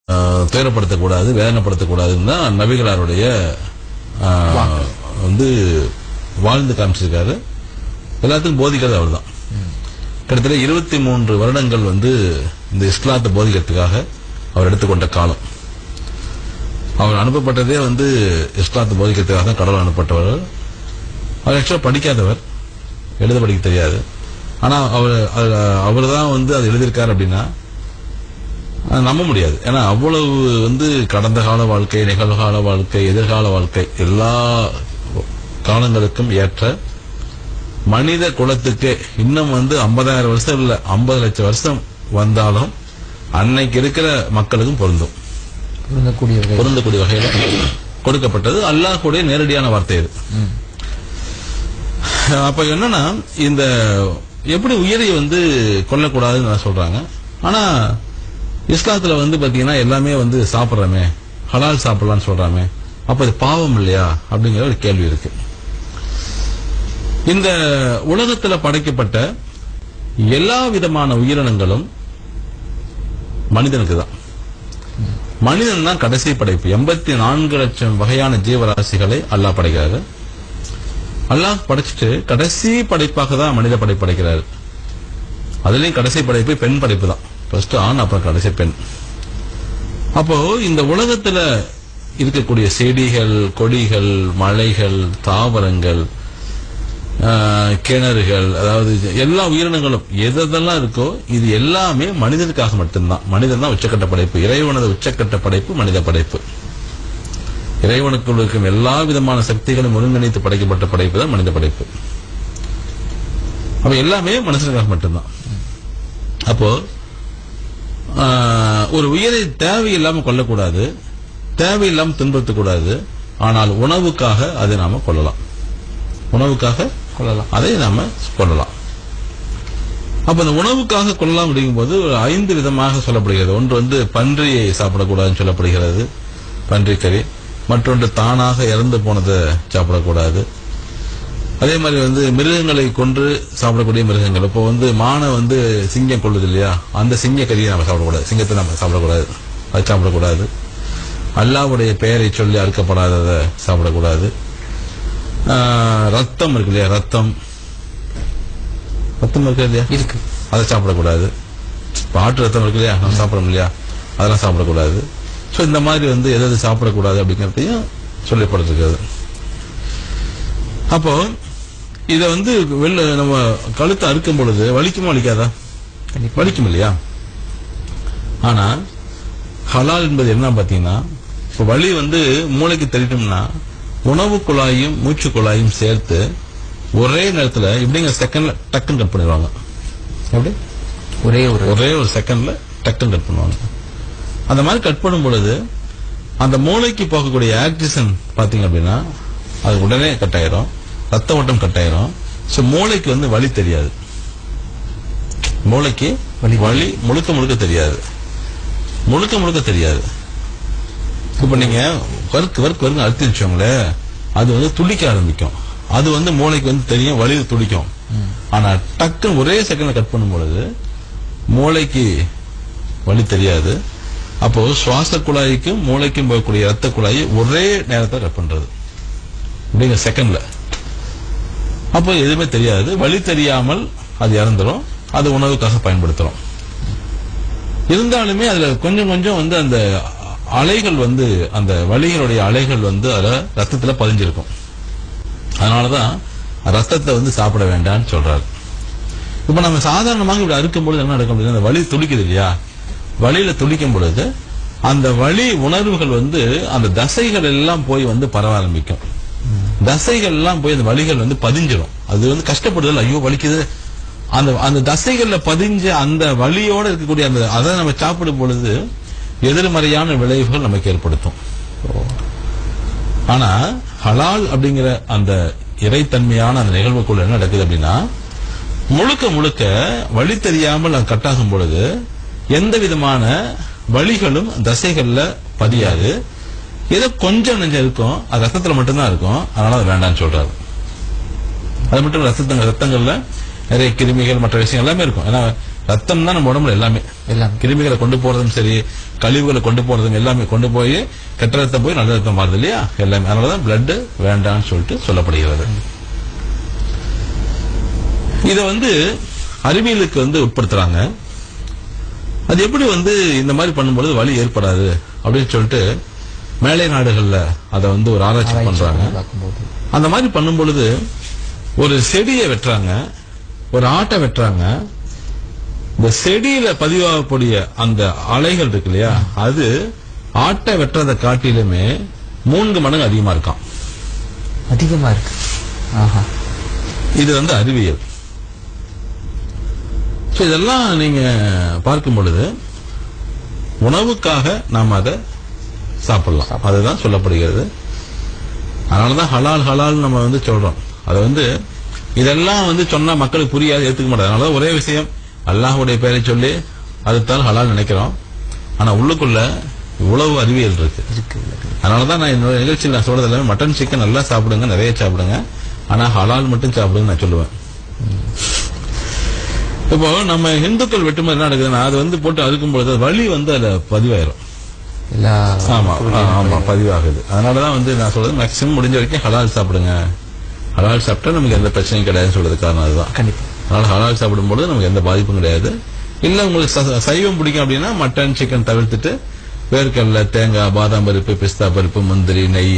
துயரப்படுத்தக்கூடாது, வேதனைப்படுத்தக்கூடாதுன்னு தான் நபிகளாருடைய வந்து வாழ்ந்து காமிச்சிருக்காரு. எல்லாத்துக்கும் போதிக்கிறது அவர் தான். கிட்டத்தட்ட 23 வருடங்கள் வந்து இந்த இஸ்லாத்தை போதிக்கிறதுக்காக அவர் எடுத்துக்கொண்ட காலம். அவர் அனுப்பப்பட்டதே வந்து இஸ்லாத்தை போதிக்கிறதுக்காக தான் கடவுள் அனுப்பப்பட்டவர். அவர் ஆக்சுவலாக படிக்காதவர், எழுத படிக்க தெரியாது. ஆனால் அவர் தான் வந்து அது எழுதியிருக்காரு அப்படின்னா நம்ப முடியாது. ஏன்னா அவ்வளவு வந்து கடந்த கால வாழ்க்கை, நிகழ்கால வாழ்க்கை, எதிர்கால வாழ்க்கை எல்லா காலங்களுக்கும் ஏற்ற மனித குலத்துக்கு இன்னும் வந்து 50,000 வருஷம் இல்ல 50 லட்சம் வருஷம் வந்தாலும் அன்னைக்கு இருக்கிற மக்களுக்கும் பொருந்தக்கூடிய வகையில கொடுக்கப்பட்டது. அல்லாஹ் கூட நேரடியான வார்த்தை இது. அப்ப என்னன்னா இந்த எப்படி உயிரை வந்து கொல்லக்கூடாதுன்னு சொல்றாங்க. ஆனா இஸ்லாத்துல வந்து பாத்தீங்கன்னா எல்லாமே வந்து சாப்பிடறமே, ஹலால் சாப்பிடலாம்னு சொல்றாமே, அப்ப இது பாவம் இல்லையா அப்படிங்கிற ஒரு கேள்வி இருக்கு. இந்த உலகத்துல படைக்கப்பட்ட எல்லா விதமான உயிரினங்களும் மனிதனுக்கு தான். மனிதன் தான் கடைசி படைப்பு. 84 லட்சம் வகையான ஜீவராசிகளை அல்லாஹ் படைக்கிறாரு. அல்லாஹ் படைச்சிட்டு கடைசி படைப்பாக தான் மனித படைக்கிறாரு. அதுலயும் கடைசி படைப்பு பெண் படைப்பு தான். ஃபர்ஸ்ட் ஆண், அப்புறம் கடைசி பெண். அப்போ இந்த உலகத்துல இருக்கக்கூடிய செடிகள், கொடிகள், மலைகள், தாவரங்கள், கிணறுகள், அதாவது எல்லா உயிரினங்களும் எதெல்லாம் இருக்கோ இது எல்லாமே மனிதனுக்காக மட்டும்தான். மனிதன் தான் உச்சக்கட்ட படைப்பு. இறைவனது உச்சக்கட்ட படைப்பு மனித படைப்பு. இறைவனுக்குள் இருக்கும் எல்லா விதமான சக்திகளும் ஒருங்கிணைத்து படைக்கப்பட்ட படைப்பு தான் மனித படைப்பு. அப்ப எல்லாமே மனுஷனுக்காக மட்டும்தான். அப்போ ஒரு உயிரை தேவையில்லாம கொல்லக்கூடாது, தேவையில்லாம துன்புறுத்தக்கூடாது. ஆனால் உணவுக்காக அதை நாம கொள்ளலாம், உணவுக்காக கொள்ளலாம், அதை நாம கொள்ளலாம். அப்ப இந்த உணவுக்காக கொள்ளலாம் அப்படிங்கும்போது 5 விதமாக சொல்லப்படுகிறது. ஒன்று வந்து பன்றியை சாப்பிடக்கூடாதுன்னு சொல்லப்படுகிறது, பன்றிக்கறி. மற்றொன்று தானாக இறந்து போனதை சாப்பிடக்கூடாது. அதே மாதிரி வந்து மிருகங்களை கொன்று சாப்பிடக்கூடிய மிருகங்கள். இப்போ வந்து மானை வந்து சிங்கம் கொள்ளுது இல்லையா, அந்த சிங்க கறியை நம்ம சாப்பிடக்கூடாது, சிங்கத்தை நம்ம சாப்பிடக்கூடாது, அது சாப்பிடக்கூடாது. அல்லாஹ்வுடைய பெயரை சொல்லி அறுக்கப்படாததை சாப்பிடக்கூடாது. ரத்தம் இருக்கு இல்லையா, ரத்தம் இருக்கு இல்லையா, இருக்கு, அதை சாப்பிடக்கூடாது. ஆட்டு ரத்தம் இருக்கு இல்லையா, நம்ம சாப்பிடணும் இல்லையா, அதெல்லாம் சாப்பிடக்கூடாது. ஸோ இந்த மாதிரி வந்து எதாவது சாப்பிடக்கூடாது அப்படிங்கிறதையும் சொல்லப்பட்டிருக்கிறது. அப்போ இதை வந்து நம்ம கழுத்தை அறுக்கும் பொழுது வலிக்குமா வலிக்காதா? வலிக்கும் இல்லையா? ஆனா ஹலால் என்பது என்ன பாத்தீங்கன்னா, இப்போ வலி வந்து மூளைக்கு தெரியும்னா உணவு குழாயும் மூச்சு குழாயும் சேர்த்து ஒரே நேரத்தில் இப்படிங்கிற செகண்ட்ல டக்குன்னு கட் பண்ணிடுவாங்க. எப்படி? ஒரே ஒரு செகண்ட்ல டக்குன்னு கட் பண்ணுவாங்க. அந்த மாதிரி கட் பண்ணும் பொழுது அந்த மூளைக்கு போகக்கூடிய ஆக்சிஜன் பாத்தீங்க அப்படின்னா அது உடனே கட் ஆயிரும், ரத்த ஓட்டம் கட் ஆயிரும். சோ மூளைக்கு வந்து வலி தெரியாது, மூளைக்கு வலி முழுக்க தெரியாது, முழுக்க தெரியாது. இப்ப நீங்க வறுக்கு அழுத்தி வச்சோங்களே, அது வந்து துடிக்க ஆரம்பிக்கும். அது வந்து மூளைக்கு வந்து தெரியும், வலி துடிக்கும். ஆனா டக்குன்னு ஒரே செகண்ட்ல கட் பண்ணும் பொழுது மூளைக்கு வலி தெரியாது. அப்போ சுவாச குழாய்க்கும் மூளைக்கும் போகக்கூடிய ரத்த குழாயை ஒரே நேரத்தை கட் பண்றது அப்படிங்கிற செகண்ட்ல. அப்போ எதுவுமே தெரியாது, வலி தெரியாமல் அது இறந்துரும். அது உணவுக்காக பயன்படுத்துறோம். இருந்தாலுமே அதுல கொஞ்சம் வந்து அந்த அலைகள் வந்து அந்த வலிகளுடைய அலைகள் வந்து அதுல ரத்தத்துல பதிஞ்சிருக்கும். அதனாலதான் ரத்தத்தை வந்து சாப்பிட வேண்டாம்னு சொல்றாரு. இப்ப நம்ம சாதாரணமாக இப்படி அறுக்கும் பொழுது என்ன நடக்கும் அப்படின்னா, அந்த வலி துடிக்குது இல்லையா, வலியில துடிக்கும் பொழுது அந்த வலி உணர்வுகள் வந்து அந்த தசைகள் எல்லாம் போய் வந்து பரவ ஆரம்பிக்கும். தசைகள் எல்லாம் போய் அந்த வலிகள் வந்து பதிஞ்சிடும். அது வந்து கஷ்டப்படுதல், ஐயோ வலிக்குது, அந்த தசைகள்ல பதிஞ்ச அந்த வலியோட இருக்கக்கூடிய அந்த அதை நம்ம சாப்பிடும் பொழுது எதிர்மறையான விளைவுகள் நமக்கு ஏற்படுத்தும். ஆனா ஹலால் அப்படிங்கிற அந்த இறைத்தன்மையான அந்த நிகழ்வுக்குள்ள என்ன நடக்குது அப்படின்னா, முழுக்க வலி தெரியாமல் அது கட்டாகும் பொழுது எந்த விதமான வலிகளும் தசைகள்ல பதியாது. ஏதோ கொஞ்சம் நெஞ்சம் இருக்கும், அது ரத்தத்துல மட்டும்தான் இருக்கும். அதனால அது வேண்டாம்னு சொல்றாரு. அது மட்டும் ரத்தங்கள்ல நிறைய கிருமிகள் மற்ற விஷயம் எல்லாமே இருக்கும். ஏன்னா ரத்தம் தான் நம்ம உடம்புல எல்லாமே. கிருமிகளை கொண்டு போறதும் சரி, கழிவுகளை கொண்டு போறதும் எல்லாமே கொண்டு போய் கெட்ட ரத்தம் போய் நல்ல ரத்தம் மாறுது இல்லையா, எல்லாமே. அதனாலதான் பிளட் வேண்டாம்னு சொல்லிட்டு சொல்லப்படுகிறது. இத அறிவியலுக்கு உட்படுத்துறாங்க. அது எப்படி இந்த மாதிரி பண்ணும்போது வலி ஏற்படாது அப்படின்னு சொல்லிட்டு மேலை நாடுகள்ல அதை ஒரு ஆராய்ச்சி பண்றாங்க. அந்த மாதிரி பண்ணும் பொழுது ஒரு செடியை வெட்டுறாங்க, ஒரு ஆட்டை வெட்டுறாங்க. இந்த செடியில பதிவாகக்கூடிய அந்த அலைகள் இருக்கு இல்லையா, அது ஆட்டை வெட்டுறதை காட்டிலுமே 3 மடங்கு அதிகமா இருக்காம். அதிகமா இருக்கு. இது அறிவியல். இதெல்லாம் நீங்க பார்க்கும் பொழுது உணவுக்காக நாம் அதை சாப்பிடலாம், அதுதான் சொல்லப்படுகிறது. அதனாலதான் ஹலால் ஹலால் நம்ம சொல்றோம். அது இதெல்லாம் சொன்னா மக்களுக்கு புரியாது, ஏத்துக்க மாட்டாங்க. அதனாலதான் ஒரே விஷயம், அல்லாஹ்வுடைய பெயரை சொல்லி அதுதான் ஹலால் நினைக்கிறோம். ஆனா உள்ளுக்குள்ள இவ்வளவு அறிவியல் இருக்கு. அதனாலதான் நான் என்னோட நிகழ்ச்சியில் நான் சொல்றது எல்லாமே மட்டன் சிக்கன் நல்லா சாப்பிடுங்க, நிறைய சாப்பிடுங்க, ஆனா ஹலால் மட்டும் சாப்பிடுங்க நான் சொல்லுவேன். இப்போ நம்ம இந்துக்கள் வெட்டும்போது என்ன நடக்குதுன்னா, அது போட்டு அறுக்கும் பொழுது வலி அதுல பதிவாயிரும். ஆமா ஆமா பதிவாகுது. அதனாலதான் நான் சொல்றது மேக்சிமம் முடிஞ்ச வரைக்கும் ஹலால் சாப்பிடுங்க. ஹலால் சாப்பிட்டா நமக்கு எந்த பிரச்சனையும் கிடையாதுன்னு சொல்றது காரணம் அதுதான். அதனால ஹலால் சாப்பிடும்போது நமக்கு எந்த பாதிப்பும் கிடையாது. இல்ல உங்களுக்கு சைவம் பிடிக்கும் அப்படின்னா மட்டன் சிக்கன் தவிர்த்துட்டு வேர்க்கடலை, தேங்காய், பாதாம் பருப்பு, பிஸ்தா பருப்பு, முந்திரி, நெய்